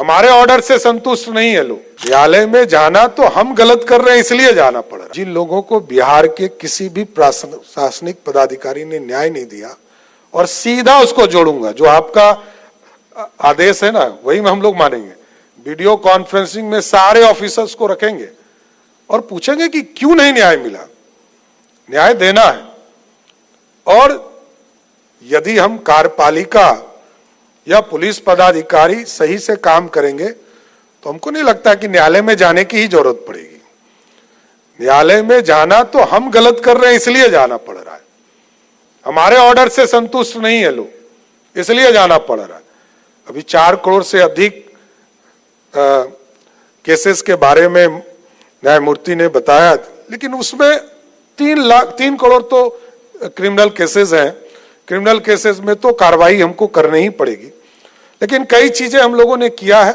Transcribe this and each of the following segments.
हमारे ऑर्डर से संतुष्ट नहीं है लोग। न्यायालय में जाना तो हम गलत कर रहे हैं इसलिए जाना पड़ रहा है। जिन लोगों को बिहार के किसी भी प्रशासनिक पदाधिकारी ने न्याय नहीं दिया और सीधा उसको जोड़ूंगा, जो आपका आदेश है ना वही में हम लोग मानेंगे। वीडियो कॉन्फ्रेंसिंग में सारे ऑफिसर्स को रखेंगे और पूछेंगे कि क्यों नहीं न्याय मिला, न्याय देना है। और यदि हम कार्यपालिका या पुलिस पदाधिकारी सही से काम करेंगे तो हमको नहीं लगता कि न्यायालय में जाने की ही जरूरत पड़ेगी। न्यायालय में जाना तो हम गलत कर रहे हैं इसलिए जाना पड़ रहा है। हमारे ऑर्डर से संतुष्ट नहीं है लोग इसलिए जाना पड़ रहा है। अभी 4 करोड़ से अधिक केसेस के बारे में न्यायमूर्ति ने बताया, लेकिन उसमें 3 करोड़ तो क्रिमिनल केसेस हैं। क्रिमिनल केसेस में तो कार्रवाई हमको करनी ही पड़ेगी, लेकिन कई चीजें हम लोगों ने किया है,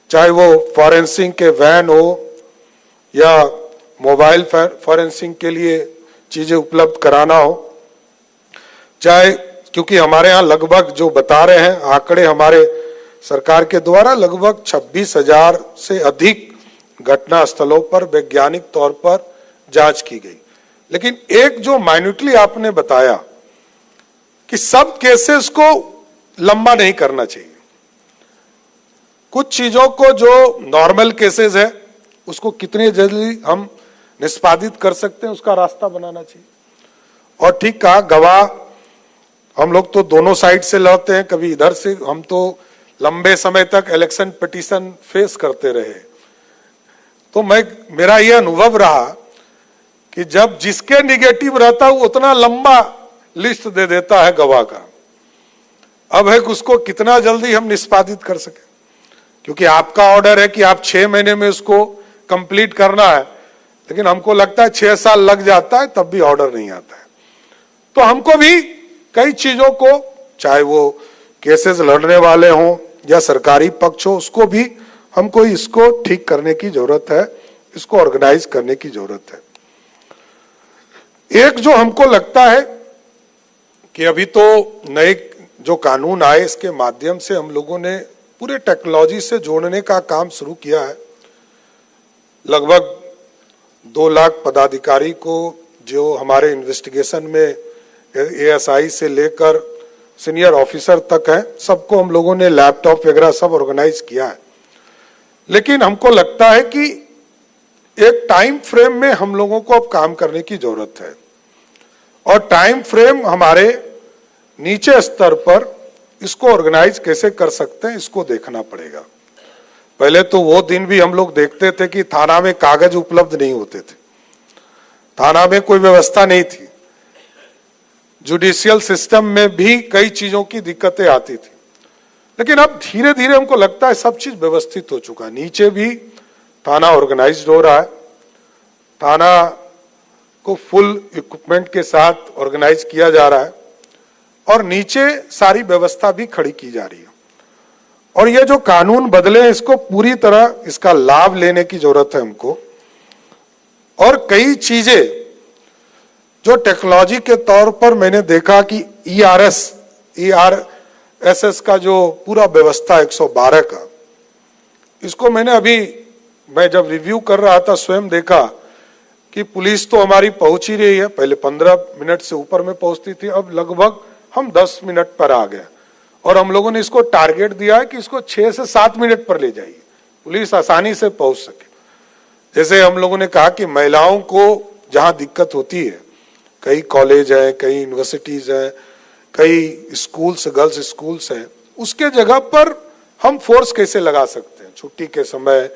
चाहे वो फॉरेंसिक के वैन हो या मोबाइल फॉरेंसिक के लिए चीजें उपलब्ध कराना हो, चाहे क्योंकि हमारे यहाँ लगभग जो बता रहे हैं आंकड़े हमारे सरकार के द्वारा लगभग 26,000 से अधिक घटना स्थलों पर वैज्ञानिक तौर पर जांच की गई। लेकिन एक जो माइन्यूटली आपने बताया कि सब केसेस को लंबा नहीं करना चाहिए, कुछ चीजों को जो नॉर्मल केसेस है उसको कितनी जल्दी हम निष्पादित कर सकते हैं उसका रास्ता बनाना चाहिए। और ठीक कहा, गवाह हम लोग तो दोनों साइड से लड़ते हैं, कभी इधर से। हम तो लंबे समय तक इलेक्शन पिटीशन फेस करते रहे, तो मेरा यह अनुभव रहा कि जब जिसके निगेटिव रहता है वो उतना लंबा लिस्ट दे देता है गवाह का। अब है कि उसको कितना जल्दी हम निष्पादित कर सके, क्योंकि आपका ऑर्डर है कि आप 6 महीने में उसको कंप्लीट करना है, लेकिन हमको लगता है 6 साल लग जाता है तब भी ऑर्डर नहीं आता है। तो हमको भी कई चीजों को, चाहे वो केसेस लड़ने वाले हों या सरकारी पक्ष हो, उसको भी हमको इसको ठीक करने की जरूरत है, इसको ऑर्गेनाइज करने की जरूरत है। एक जो हमको लगता है कि अभी तो नए जो कानून आए इसके माध्यम से हम लोगों ने पूरे टेक्नोलॉजी से जोड़ने का काम शुरू किया है। लगभग 2 लाख पदाधिकारी को जो हमारे इन्वेस्टिगेशन में एएसआई से लेकर सीनियर ऑफिसर तक है, सबको हम लोगों ने लैपटॉप वगैरह सब ऑर्गेनाइज किया है। लेकिन हमको लगता है कि एक टाइम फ्रेम में हम लोगों को अब काम करने की जरूरत है, और टाइम फ्रेम हमारे नीचे स्तर पर इसको ऑर्गेनाइज कैसे कर सकते हैं इसको देखना पड़ेगा। पहले तो वो दिन भी हम लोग देखते थे कि थाना में कागज उपलब्ध नहीं होते थे, थाना में कोई व्यवस्था नहीं थी, जुडिशियल सिस्टम में भी कई चीजों की दिक्कतें आती थी। लेकिन अब धीरे धीरे हमको लगता है सब चीज व्यवस्थित हो चुका है। नीचे भी थाना ऑर्गेनाइज्ड हो रहा है, थाना को फुल इक्विपमेंट के साथ ऑर्गेनाइज किया जा रहा है, और नीचे सारी व्यवस्था भी खड़ी की जा रही है। और ये जो कानून बदले हैं इसको पूरी तरह इसका लाभ लेने की जरूरत है हमको। और कई चीजें जो टेक्नोलॉजी के तौर पर मैंने देखा कि ERSS का जो पूरा व्यवस्था 112 का, इसको मैंने अभी मैं जब रिव्यू कर रहा था स्वयं देखा कि पुलिस तो हमारी पहुंच ही रही है। पहले 15 मिनट से ऊपर में पहुंचती थी, अब लगभग हम 10 मिनट पर आ गए, और हम लोगों ने इसको टारगेट दिया है कि इसको 6 से 7 मिनट पर ले जाइए, पुलिस आसानी से पहुंच सके। जैसे हम लोगों ने कहा कि महिलाओं को जहां दिक्कत होती है, कई कॉलेज है, कई यूनिवर्सिटीज है, कई स्कूल्स, गर्ल्स स्कूल्स हैं, उसके जगह पर हम फोर्स कैसे लगा सकते हैं, छुट्टी के समय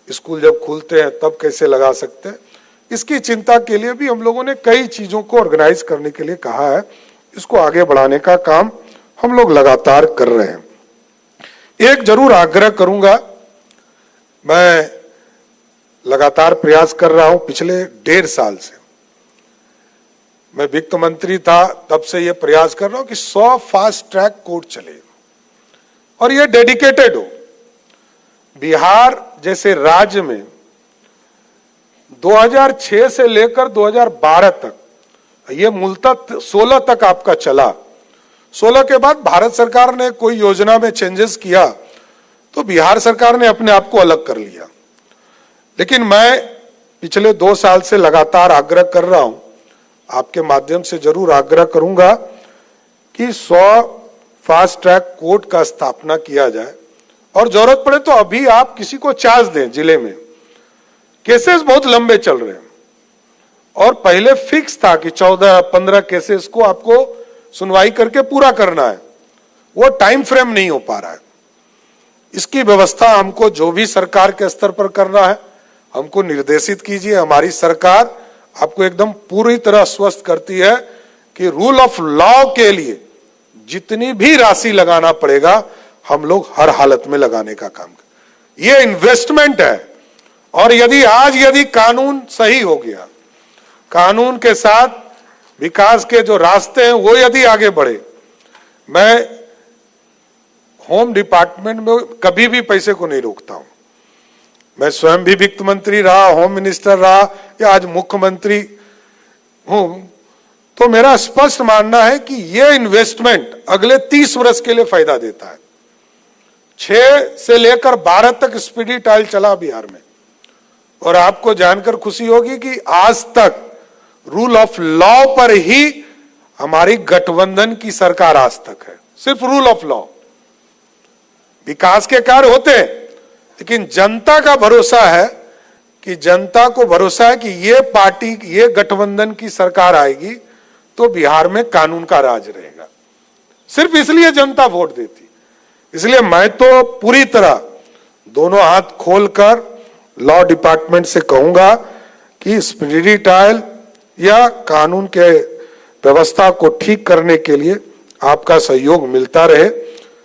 स्कूल जब खुलते हैं तब कैसे लगा सकते हैं, इसकी चिंता के लिए भी हम लोगों ने कई चीजों को ऑर्गेनाइज करने के लिए कहा है। इसको आगे बढ़ाने का काम हम लोग लगातार कर रहे हैं। एक जरूर आग्रह करूंगा, मैं लगातार प्रयास कर रहा हूं पिछले 1.5 साल से, मैं वित्त मंत्री था तब से ये प्रयास कर रहा हूं कि 100 फास्ट ट्रैक कोर्ट चले और ये डेडिकेटेड हो। बिहार जैसे राज्य में 2006 से लेकर 2012 तक, ये मूलतः 16 तक आपका चला। 16 के बाद भारत सरकार ने कोई योजना में चेंजेस किया तो बिहार सरकार ने अपने आप को अलग कर लिया। लेकिन मैं पिछले 2 साल से लगातार आग्रह कर रहा हूं, आपके माध्यम से जरूर आग्रह करूंगा कि 100 फास्ट ट्रैक कोर्ट का स्थापना किया जाए, और जरूरत पड़े तो अभी आप किसी को चार्ज दें। जिले में केसेस बहुत लंबे चल रहे हैं, और पहले फिक्स था कि 14-15 केसेस को आपको सुनवाई करके पूरा करना है, वो टाइम फ्रेम नहीं हो पा रहा है। इसकी व्यवस्था हमको जो भी सरकार के स्तर पर करना है, हमको निर्देशित कीजिए। हमारी सरकार आपको एकदम पूरी तरह आश्वस्त करती है कि रूल ऑफ लॉ के लिए जितनी भी राशि लगाना पड़ेगा, हम लोग हर हालत में लगाने का काम करें। ये इन्वेस्टमेंट है, और यदि कानून सही हो गया, कानून के साथ विकास के जो रास्ते हैं वो यदि आगे बढ़े, मैं होम डिपार्टमेंट में कभी भी पैसे को नहीं रोकता हूं। मैं स्वयं भी वित्त मंत्री रहा, होम मिनिस्टर रहा, या आज मुख्यमंत्री हूं, तो मेरा स्पष्ट मानना है कि यह इन्वेस्टमेंट अगले 30 वर्ष के लिए फायदा देता है। 6 से लेकर 12 तक स्पीडी ट्रायल चला बिहार में, और आपको जानकर खुशी होगी कि आज तक रूल ऑफ लॉ पर ही हमारी गठबंधन की सरकार आज तक है। सिर्फ रूल ऑफ लॉ। विकास के कार्य होते हैं, लेकिन जनता का भरोसा है कि जनता को भरोसा है कि ये पार्टी, ये गठबंधन की सरकार आएगी तो बिहार में कानून का राज रहेगा। सिर्फ इसलिए जनता वोट देती। इसलिए मैं तो पूरी तरह दोनों हाथ खोलकर लॉ डिपार्टमेंट से कहूंगा कि स्पीडी ट्रायल या कानून के व्यवस्था को ठीक करने के लिए आपका सहयोग मिलता रहे।